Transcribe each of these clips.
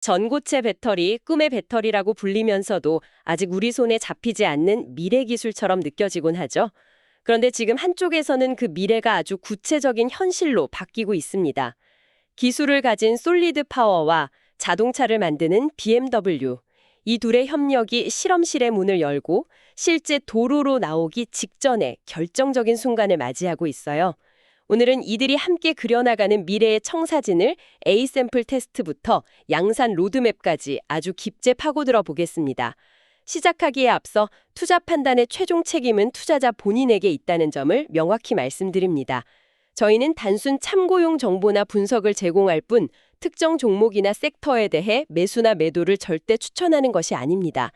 전고체 배터리, 꿈의 배터리라고 불리면서도 아직 우리 손에 잡히지 않는 미래 기술처럼 느껴지곤 하죠. 그런데 지금 한쪽에서는 그 미래가 아주 구체적인 현실로 바뀌고 있습니다. 기술을 가진 솔리드 파워와 자동차를 만드는 BMW. 이 둘의 협력이 실험실의 문을 열고 실제 도로로 나오기 직전에 결정적인 순간을 맞이하고 있어요. 오늘은 이들이 함께 그려나가는 미래의 청사진을 A 샘플 테스트부터 양산 로드맵까지 아주 깊게 파고들어 보겠습니다. 시작하기에 앞서 투자 판단의 최종 책임은 투자자 본인에게 있다는 점을 명확히 말씀드립니다. 저희는 단순 참고용 정보나 분석을 제공할 뿐 특정 종목이나 섹터에 대해 매수나 매도를 절대 추천하는 것이 아닙니다.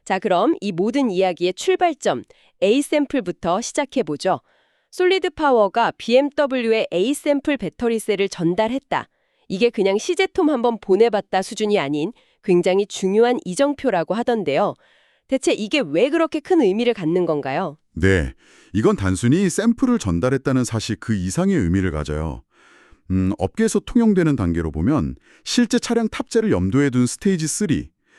자, 그럼 이 모든 이야기의 출발점 A 샘플부터 시작해보죠. 솔리드 파워가 BMW의 A 샘플 배터리셀을 전달했다. 이게 그냥 시제품 한번 보내봤다 수준이 아닌 굉장히 중요한 이정표라고 하던데요. 대체 이게 왜 그렇게 큰 의미를 갖는 건가요? 네, 이건 단순히 샘플을 전달했다는 사실 그 이상의 의미를 가져요. 업계에서 통용되는 단계로 보면 실제 차량 탑재를 염두에 둔 스테이지 3,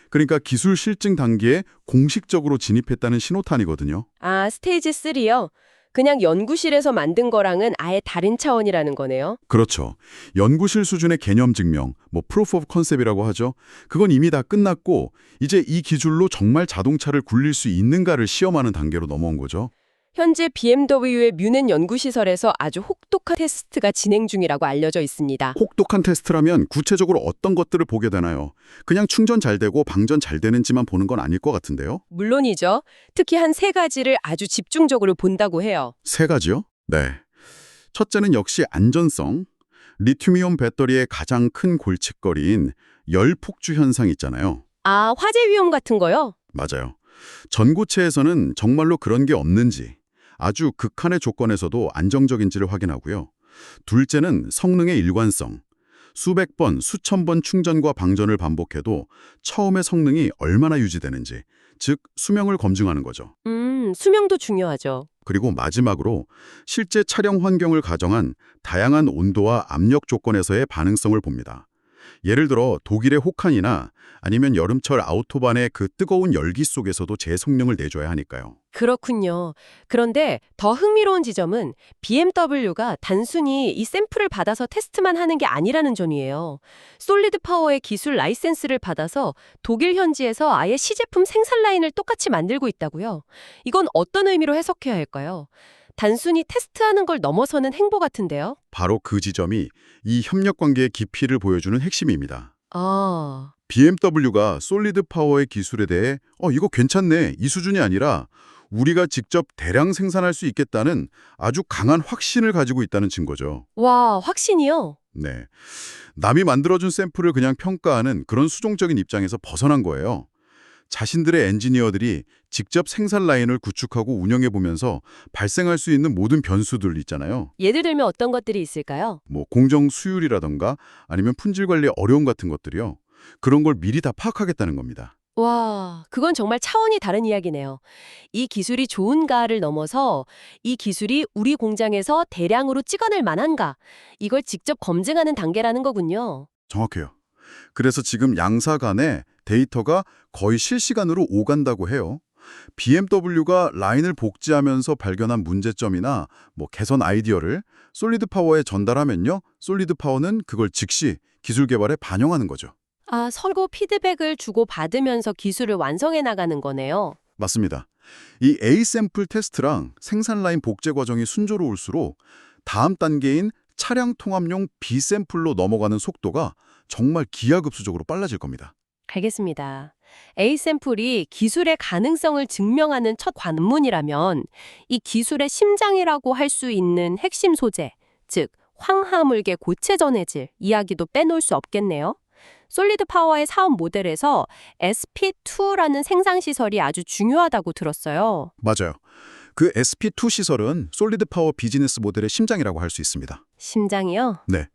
그러니까 기술 실증 단계에 공식적으로 진입했다는 신호탄이거든요. 아, 스테이지 3요? 그냥 연구실에서 만든 거랑은 아예 다른 차원이라는 거네요. 그렇죠. 연구실 수준의 개념 증명, proof of concept이라고 하죠. 그건 이미 다 끝났고 이제 이 기술로 정말 자동차를 굴릴 수 있는가를 시험하는 단계로 넘어온 거죠. 현재 BMW의 뮌헨 연구시설에서 아주 혹독한 테스트가 진행 중이라고 알려져 있습니다. 혹독한 테스트라면 구체적으로 어떤 것들을 보게 되나요? 그냥 충전 잘 되고 방전 잘 되는지만 보는 건 아닐 것 같은데요. 물론이죠. 특히 한 세 가지를 아주 집중적으로 본다고 해요. 세 가지요? 네. 첫째는 역시 안전성. 리튬이온 배터리의 가장 큰 골칫거리인 열 폭주 현상 있잖아요. 아, 화재 위험 같은 거요? 맞아요. 전고체에서는 정말로 그런 게 없는지, 아주 극한의 조건에서도 안정적인지를 확인하고요. 둘째는 성능의 일관성. 수백 번, 수천 번 충전과 방전을 반복해도 처음의 성능이 얼마나 유지되는지, 즉 수명을 검증하는 거죠. 수명도 중요하죠. 그리고 마지막으로 실제 차량 환경을 가정한 다양한 온도와 압력 조건에서의 반응성을 봅니다. 예를 들어 독일의 혹한이나 아니면 여름철 아우토반의 그 뜨거운 열기 속에서도 제 성능을 내줘야 하니까요. 그렇군요. 그런데 더 흥미로운 지점은 BMW가 단순히 이 샘플을 받아서 테스트만 하는 게 아니라는 점이에요. 솔리드 파워의 기술 라이센스를 받아서 독일 현지에서 아예 시제품 생산 라인을 똑같이 만들고 있다고요. 이건 어떤 의미로 해석해야 할까요? 단순히 테스트하는 걸 넘어서는 행보 같은데요. 바로 그 지점이 이 협력 관계의 깊이를 보여주는 핵심입니다. 아, BMW가 솔리드 파워의 기술에 대해 이거 괜찮네 이 수준이 아니라 우리가 직접 대량 생산할 수 있겠다는 아주 강한 확신을 가지고 있다는 증거죠. 와, 확신이요? 네, 남이 만들어준 샘플을 그냥 평가하는 그런 수동적인 입장에서 벗어난 거예요. 자신들의 엔지니어들이 직접 생산 라인을 구축하고 운영해보면서 발생할 수 있는 모든 변수들 있잖아요. 예를 들면 어떤 것들이 있을까요? 공정 수율이라던가 아니면 품질 관리 어려움 같은 것들이요. 그런 걸 미리 다 파악하겠다는 겁니다. 와, 그건 정말 차원이 다른 이야기네요. 이 기술이 좋은가를 넘어서 이 기술이 우리 공장에서 대량으로 찍어낼 만한가, 이걸 직접 검증하는 단계라는 거군요. 정확해요. 그래서 지금 양사 간에 데이터가 거의 실시간으로 오간다고 해요. BMW가 라인을 복제하면서 발견한 문제점이나 개선 아이디어를 솔리드 파워에 전달하면요. 솔리드 파워는 그걸 즉시 기술 개발에 반영하는 거죠. 아, 서로 피드백을 주고 받으면서 기술을 완성해 나가는 거네요. 맞습니다. 이 A 샘플 테스트랑 생산 라인 복제 과정이 순조로울수록 다음 단계인 차량 통합용 B 샘플로 넘어가는 속도가 정말 기하급수적으로 빨라질 겁니다. 알겠습니다. A 샘플이 기술의 가능성을 증명하는 첫 관문이라면 이 기술의 심장이라고 할 수 있는 핵심 소재, 즉 황화물계 고체 전해질 이야기도 빼놓을 수 없겠네요. 솔리드 파워의 사업 모델에서 SP2라는 생산 시설이 아주 중요하다고 들었어요. 맞아요. 그 SP2 시설은 솔리드 파워 비즈니스 모델의 심장이라고 할 수 있습니다. 심장이요? 네.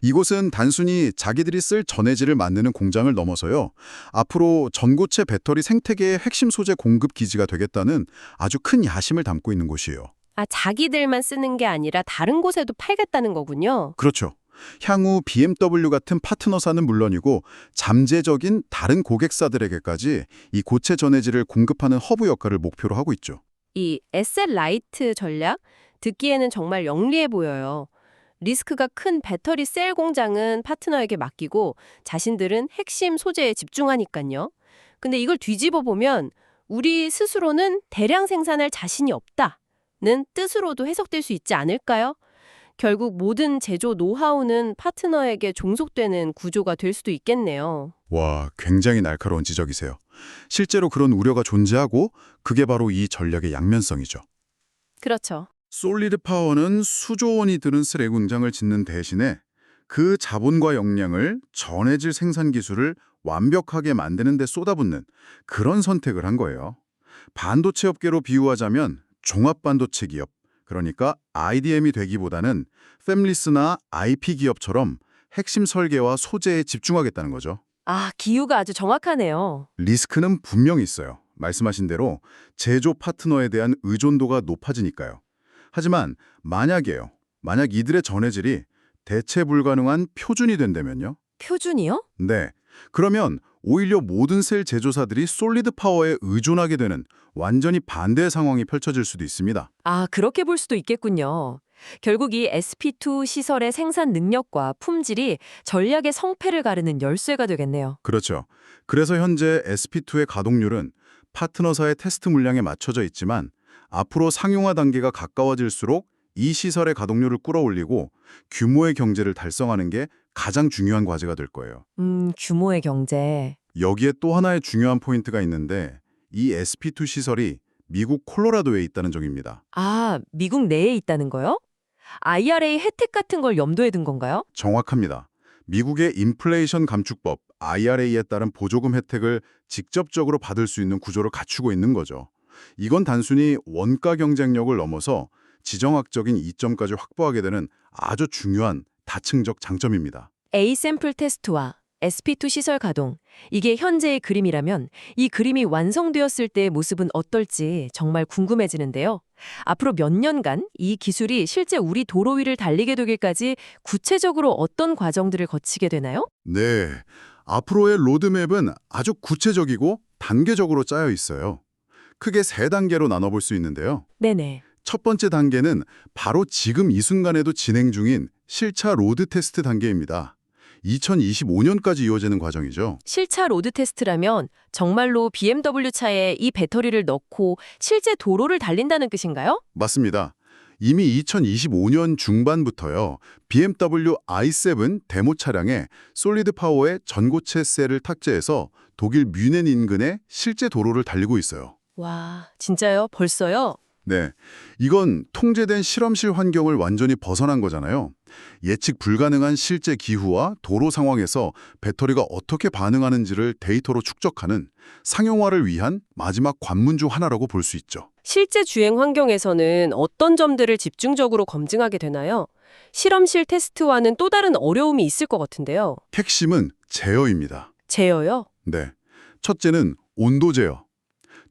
이곳은 단순히 자기들이 쓸 전해질을 만드는 공장을 넘어서요. 앞으로 전고체 배터리 생태계의 핵심 소재 공급 기지가 되겠다는 아주 큰 야심을 담고 있는 곳이에요. 아, 자기들만 쓰는 게 아니라 다른 곳에도 팔겠다는 거군요. 그렇죠. 향후 BMW 같은 파트너사는 물론이고 잠재적인 다른 고객사들에게까지 이 고체 전해질을 공급하는 허브 역할을 목표로 하고 있죠. 이 에셋 라이트 전략? 듣기에는 정말 영리해 보여요. 리스크가 큰 배터리 셀 공장은 파트너에게 맡기고 자신들은 핵심 소재에 집중하니까요. 근데 이걸 뒤집어 보면 우리 스스로는 대량 생산할 자신이 없다는 뜻으로도 해석될 수 있지 않을까요? 결국 모든 제조 노하우는 파트너에게 종속되는 구조가 될 수도 있겠네요. 와, 굉장히 날카로운 지적이세요. 실제로 그런 우려가 존재하고 그게 바로 이 전략의 양면성이죠. 그렇죠. 솔리드 파워는 수조 원이 드는 셀 공장을 짓는 대신에 그 자본과 역량을 전해질 생산 기술을 완벽하게 만드는 데 쏟아붓는 그런 선택을 한 거예요. 반도체 업계로 비유하자면 종합반도체 기업, 그러니까 IDM이 되기보다는 팹리스나 IP 기업처럼 핵심 설계와 소재에 집중하겠다는 거죠. 아, 기후가 아주 정확하네요. 리스크는 분명히 있어요. 말씀하신 대로 제조 파트너에 대한 의존도가 높아지니까요. 하지만 만약 이들의 전해질이 대체 불가능한 표준이 된다면요? 표준이요? 네. 그러면 오히려 모든 셀 제조사들이 솔리드 파워에 의존하게 되는 완전히 반대의 상황이 펼쳐질 수도 있습니다. 아, 그렇게 볼 수도 있겠군요. 결국 이 SP2 시설의 생산 능력과 품질이 전략의 성패를 가르는 열쇠가 되겠네요. 그렇죠. 그래서 현재 SP2의 가동률은 파트너사의 테스트 물량에 맞춰져 있지만 앞으로 상용화 단계가 가까워질수록 이 시설의 가동률을 끌어올리고 규모의 경제를 달성하는 게 가장 중요한 과제가 될 거예요. 규모의 경제. 여기에 또 하나의 중요한 포인트가 있는데 이 SP2 시설이 미국 콜로라도에 있다는 점입니다. 아, 미국 내에 있다는 거요? IRA 혜택 같은 걸 염두에 둔 건가요? 정확합니다. 미국의 인플레이션 감축법 IRA에 따른 보조금 혜택을 직접적으로 받을 수 있는 구조를 갖추고 있는 거죠. 이건 단순히 원가 경쟁력을 넘어서 지정학적인 이점까지 확보하게 되는 아주 중요한 다층적 장점입니다. A 샘플 테스트와 SP2 시설 가동. 이게 현재의 그림이라면 이 그림이 완성되었을 때의 모습은 어떨지 정말 궁금해지는데요. 앞으로 몇 년간 이 기술이 실제 우리 도로 위를 달리게 되기까지 구체적으로 어떤 과정들을 거치게 되나요? 네, 앞으로의 로드맵은 아주 구체적이고 단계적으로 짜여 있어요. 크게 세 단계로 나눠볼 수 있는데요. 네네. 첫 번째 단계는 바로 지금 이 순간에도 진행 중인 실차 로드 테스트 단계입니다. 2025년까지 이어지는 과정이죠. 실차 로드 테스트라면 정말로 BMW 차에 이 배터리를 넣고 실제 도로를 달린다는 뜻인가요? 맞습니다. 이미 2025년 중반부터요. BMW i7 데모 차량에 솔리드 파워의 전고체 셀을 탑재해서 독일 뮌헨 인근의 실제 도로를 달리고 있어요. 와, 진짜요? 벌써요? 네, 이건 통제된 실험실 환경을 완전히 벗어난 거잖아요. 예측 불가능한 실제 기후와 도로 상황에서 배터리가 어떻게 반응하는지를 데이터로 축적하는 상용화를 위한 마지막 관문 중 하나라고 볼 수 있죠. 실제 주행 환경에서는 어떤 점들을 집중적으로 검증하게 되나요? 실험실 테스트와는 또 다른 어려움이 있을 것 같은데요. 핵심은 제어입니다. 제어요? 네, 첫째는 온도 제어.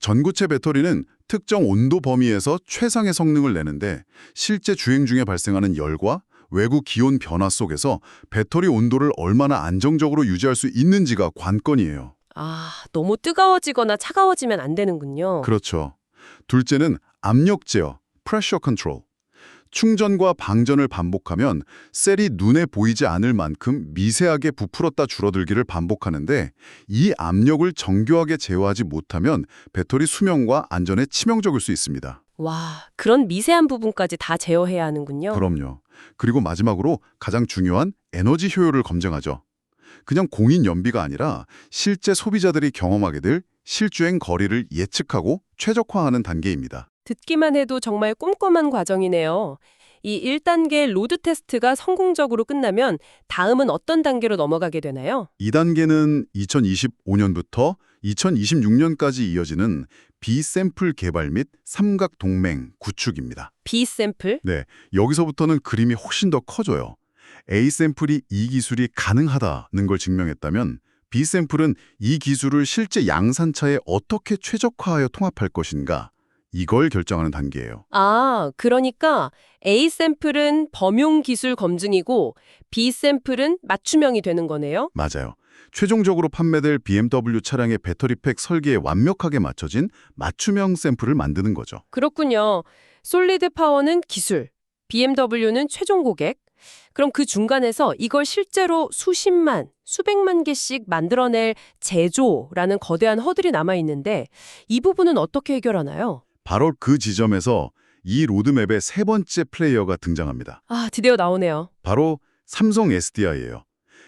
전고체 배터리는 특정 온도 범위에서 최상의 성능을 내는데 실제 주행 중에 발생하는 열과 외부 기온 변화 속에서 배터리 온도를 얼마나 안정적으로 유지할 수 있는지가 관건이에요. 아, 너무 뜨거워지거나 차가워지면 안 되는군요. 그렇죠. 둘째는 압력 제어, pressure control. 충전과 방전을 반복하면 셀이 눈에 보이지 않을 만큼 미세하게 부풀었다 줄어들기를 반복하는데 이 압력을 정교하게 제어하지 못하면 배터리 수명과 안전에 치명적일 수 있습니다. 와, 그런 미세한 부분까지 다 제어해야 하는군요. 그럼요. 그리고 마지막으로 가장 중요한 에너지 효율을 검증하죠. 그냥 공인 연비가 아니라 실제 소비자들이 경험하게 될 실주행 거리를 예측하고 최적화하는 단계입니다. 듣기만 해도 정말 꼼꼼한 과정이네요. 이 1단계 로드 테스트가 성공적으로 끝나면 다음은 어떤 단계로 넘어가게 되나요? 2단계는 2025년부터 2026년까지 이어지는 B샘플 개발 및 삼각 동맹 구축입니다. B샘플? 네, 여기서부터는 그림이 훨씬 더 커져요. A샘플이 이 기술이 가능하다는 걸 증명했다면 B샘플은 이 기술을 실제 양산차에 어떻게 최적화하여 통합할 것인가, 이걸 결정하는 단계예요. 아, 그러니까 A 샘플은 범용 기술 검증이고 B 샘플은 맞춤형이 되는 거네요? 맞아요. 최종적으로 판매될 BMW 차량의 배터리팩 설계에 완벽하게 맞춰진 맞춤형 샘플을 만드는 거죠. 그렇군요. 솔리드 파워는 기술, BMW는 최종 고객. 그럼 그 중간에서 이걸 실제로 수십만, 수백만 개씩 만들어낼 제조라는 거대한 허들이 남아 있는데 이 부분은 어떻게 해결하나요? 바로 그 지점에서 이 로드맵의 세 번째 플레이어가 등장합니다. 아, 드디어 나오네요. 바로 삼성 SDI예요.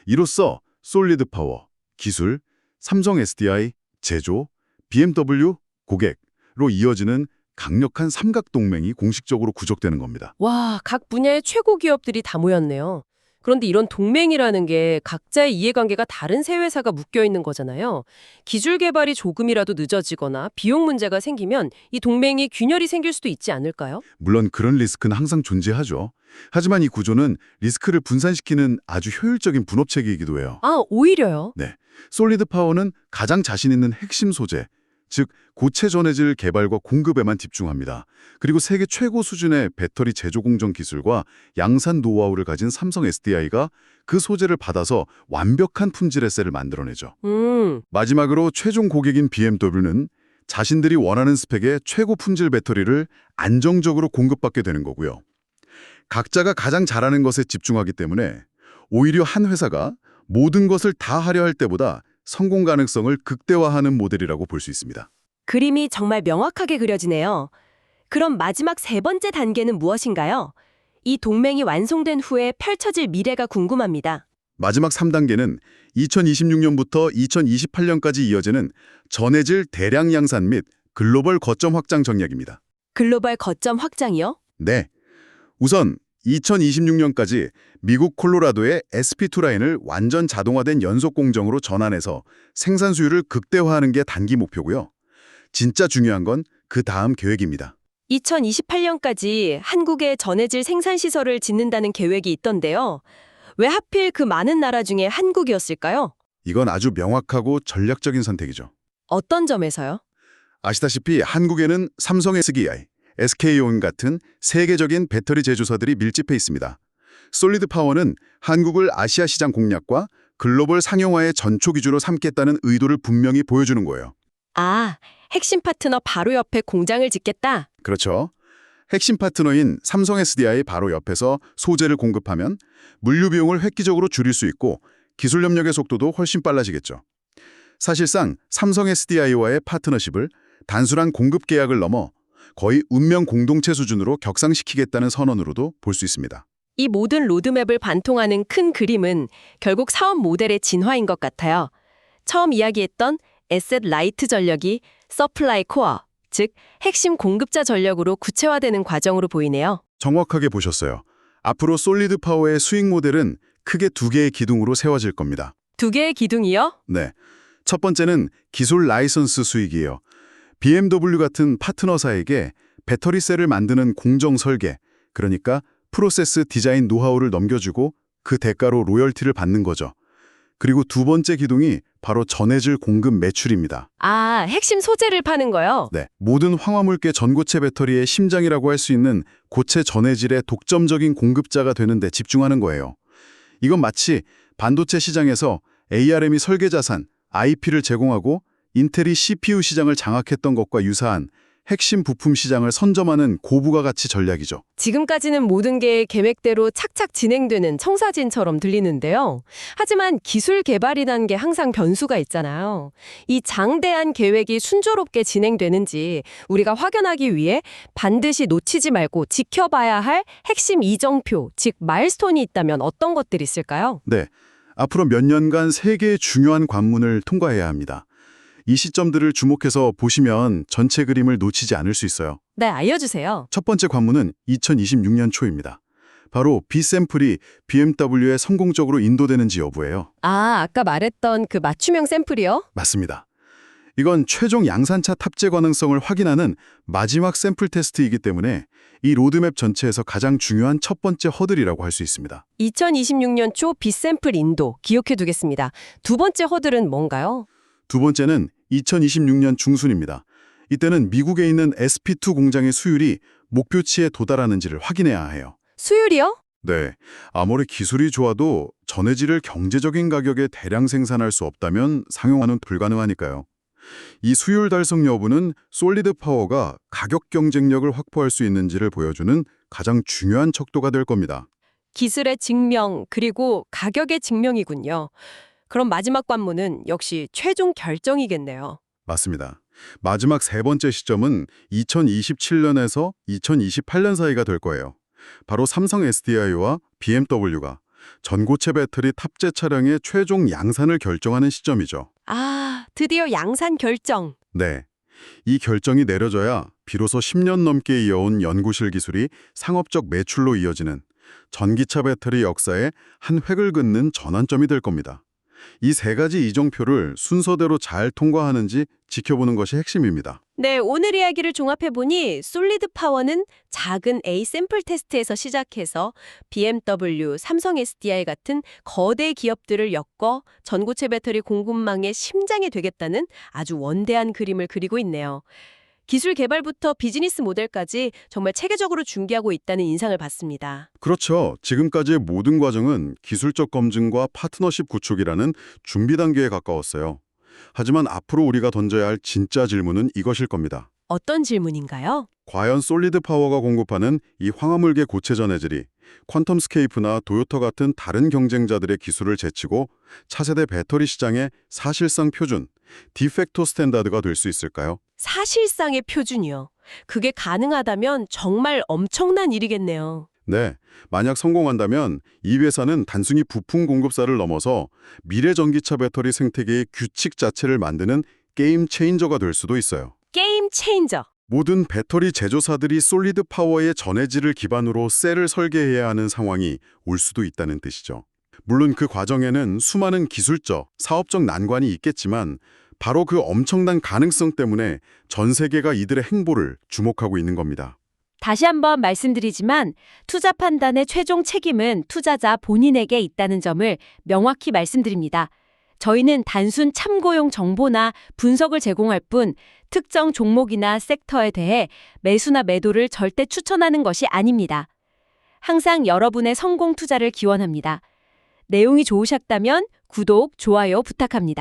이로써 솔리드 파워, 기술, 삼성 SDI, 제조, BMW, 고객로 이어지는 강력한 삼각동맹이 공식적으로 구족되는 겁니다. 와, 각 분야의 최고 기업들이 다 모였네요. 그런데 이런 동맹이라는 게 각자의 이해관계가 다른 세 회사가 묶여 있는 거잖아요. 기술 개발이 조금이라도 늦어지거나 비용 문제가 생기면 이 동맹이 균열이 생길 수도 있지 않을까요? 물론 그런 리스크는 항상 존재하죠. 하지만 이 구조는 리스크를 분산시키는 아주 효율적인 분업체계이기도 해요. 아, 오히려요? 네, 솔리드 파워는 가장 자신 있는 핵심 소재, 즉 고체 전해질 개발과 공급에만 집중합니다. 그리고 세계 최고 수준의 배터리 제조 공정 기술과 양산 노하우를 가진 삼성 SDI가 그 소재를 받아서 완벽한 품질의 셀을 만들어내죠. 마지막으로 최종 고객인 BMW는 자신들이 원하는 스펙의 최고 품질 배터리를 안정적으로 공급받게 되는 거고요. 각자가 가장 잘하는 것에 집중하기 때문에 오히려 한 회사가 모든 것을 다 하려 할 때보다 성공 가능성을 극대화하는 모델이라고 볼 수 있습니다. 그림이 정말 명확하게 그려지네요. 그럼 마지막 세 번째 단계는 무엇인가요? 이 동맹이 완성된 후에 펼쳐질 미래가 궁금합니다. 마지막 3단계는 2026년부터 2028년까지 이어지는 전해질 대량 양산 및 글로벌 거점 확장 전략입니다. 글로벌 거점 확장이요? 네. 우선 2026년까지 미국 콜로라도의 SP2 라인을 완전 자동화된 연속 공정으로 전환해서 생산 수율을 극대화하는 게 단기 목표고요. 진짜 중요한 건 그 다음 계획입니다. 2028년까지 한국에 전해질 생산시설을 짓는다는 계획이 있던데요. 왜 하필 그 많은 나라 중에 한국이었을까요? 이건 아주 명확하고 전략적인 선택이죠. 어떤 점에서요? 아시다시피 한국에는 삼성 SDI, SK온 같은 세계적인 배터리 제조사들이 밀집해 있습니다. 솔리드 파워는 한국을 아시아 시장 공략과 글로벌 상용화의 전초 기주로 삼겠다는 의도를 분명히 보여주는 거예요. 아, 핵심 파트너 바로 옆에 공장을 짓겠다? 그렇죠. 핵심 파트너인 삼성 SDI 바로 옆에서 소재를 공급하면 물류 비용을 획기적으로 줄일 수 있고 기술 협력의 속도도 훨씬 빨라지겠죠. 사실상 삼성 SDI와의 파트너십을 단순한 공급 계약을 넘어 거의 운명 공동체 수준으로 격상시키겠다는 선언으로도 볼 수 있습니다. 이 모든 로드맵을 관통하는 큰 그림은 결국 사업 모델의 진화인 것 같아요. 처음 이야기했던 에셋 라이트 전력이 서플라이 코어, 즉 핵심 공급자 전력으로 구체화되는 과정으로 보이네요. 정확하게 보셨어요. 앞으로 솔리드 파워의 수익 모델은 크게 두 개의 기둥으로 세워질 겁니다. 두 개의 기둥이요? 네. 첫 번째는 기술 라이선스 수익이에요. BMW 같은 파트너사에게 배터리 셀을 만드는 공정 설계, 그러니까 프로세스 디자인 노하우를 넘겨주고 그 대가로 로열티를 받는 거죠. 그리고 두 번째 기둥이 바로 전해질 공급 매출입니다. 아, 핵심 소재를 파는 거요? 네, 모든 황화물계 전고체 배터리의 심장이라고 할 수 있는 고체 전해질의 독점적인 공급자가 되는 데 집중하는 거예요. 이건 마치 반도체 시장에서 ARM이 설계 자산, IP를 제공하고 인텔이 CPU 시장을 장악했던 것과 유사한 핵심 부품 시장을 선점하는 고부가 가치 전략이죠. 지금까지는 모든 게 계획대로 착착 진행되는 청사진처럼 들리는데요. 하지만 기술 개발이라는 게 항상 변수가 있잖아요. 이 장대한 계획이 순조롭게 진행되는지 우리가 확인하기 위해 반드시 놓치지 말고 지켜봐야 할 핵심 이정표, 즉 마일스톤이 있다면 어떤 것들이 있을까요? 네, 앞으로 몇 년간 세 개의 중요한 관문을 통과해야 합니다. 이 시점들을 주목해서 보시면 전체 그림을 놓치지 않을 수 있어요. 네, 알려주세요. 첫 번째 관문은 2026년 초입니다. 바로 B샘플이 BMW에 성공적으로 인도되는지 여부예요. 아, 아까 말했던 그 맞춤형 샘플이요? 맞습니다. 이건 최종 양산차 탑재 가능성을 확인하는 마지막 샘플 테스트이기 때문에 이 로드맵 전체에서 가장 중요한 첫 번째 허들이라고 할 수 있습니다. 2026년 초 B샘플 인도 기억해 두겠습니다. 두 번째 허들은 뭔가요? 두 번째는 2026년 중순입니다. 이때는 미국에 있는 SP2 공장의 수율이 목표치에 도달하는지를 확인해야 해요. 수율이요? 네, 아무리 기술이 좋아도 전해질을 경제적인 가격에 대량 생산할 수 없다면 상용화는 불가능하니까요. 이 수율 달성 여부는 솔리드 파워가 가격 경쟁력을 확보할 수 있는지를 보여주는 가장 중요한 척도가 될 겁니다. 기술의 증명, 그리고 가격의 증명이군요. 그럼 마지막 관문은 역시 최종 결정이겠네요. 맞습니다. 마지막 세 번째 시점은 2027년에서 2028년 사이가 될 거예요. 바로 삼성 SDI와 BMW가 전고체 배터리 탑재 차량의 최종 양산을 결정하는 시점이죠. 아, 드디어 양산 결정. 네. 이 결정이 내려져야 비로소 10년 넘게 이어온 연구실 기술이 상업적 매출로 이어지는 전기차 배터리 역사의 한 획을 긋는 전환점이 될 겁니다. 이 세 가지 이정표를 순서대로 잘 통과하는지 지켜보는 것이 핵심입니다. 네, 오늘 이야기를 종합해보니 솔리드 파워는 작은 A 샘플 테스트에서 시작해서 BMW, 삼성 SDI 같은 거대 기업들을 엮어 전고체 배터리 공급망의 심장이 되겠다는 아주 원대한 그림을 그리고 있네요. 기술 개발부터 비즈니스 모델까지 정말 체계적으로 준비하고 있다는 인상을 받습니다. 그렇죠. 지금까지의 모든 과정은 기술적 검증과 파트너십 구축이라는 준비 단계에 가까웠어요. 하지만 앞으로 우리가 던져야 할 진짜 질문은 이것일 겁니다. 어떤 질문인가요? 과연 솔리드 파워가 공급하는 이 황화물계 고체 전해질이 퀀텀스케이프나 도요타 같은 다른 경쟁자들의 기술을 제치고 차세대 배터리 시장의 사실상 표준, 디팩토 스탠다드가 될 수 있을까요? 사실상의 표준이요. 그게 가능하다면 정말 엄청난 일이겠네요. 네, 만약 성공한다면 이 회사는 단순히 부품 공급사를 넘어서 미래 전기차 배터리 생태계의 규칙 자체를 만드는 게임 체인저가 될 수도 있어요. 게임 체인저. 모든 배터리 제조사들이 솔리드 파워의 전해질을 기반으로 셀을 설계해야 하는 상황이 올 수도 있다는 뜻이죠. 물론 그 과정에는 수많은 기술적, 사업적 난관이 있겠지만 바로 그 엄청난 가능성 때문에 전 세계가 이들의 행보를 주목하고 있는 겁니다. 다시 한번 말씀드리지만 투자 판단의 최종 책임은 투자자 본인에게 있다는 점을 명확히 말씀드립니다. 저희는 단순 참고용 정보나 분석을 제공할 뿐 특정 종목이나 섹터에 대해 매수나 매도를 절대 추천하는 것이 아닙니다. 항상 여러분의 성공 투자를 기원합니다. 내용이 좋으셨다면 구독, 좋아요 부탁합니다.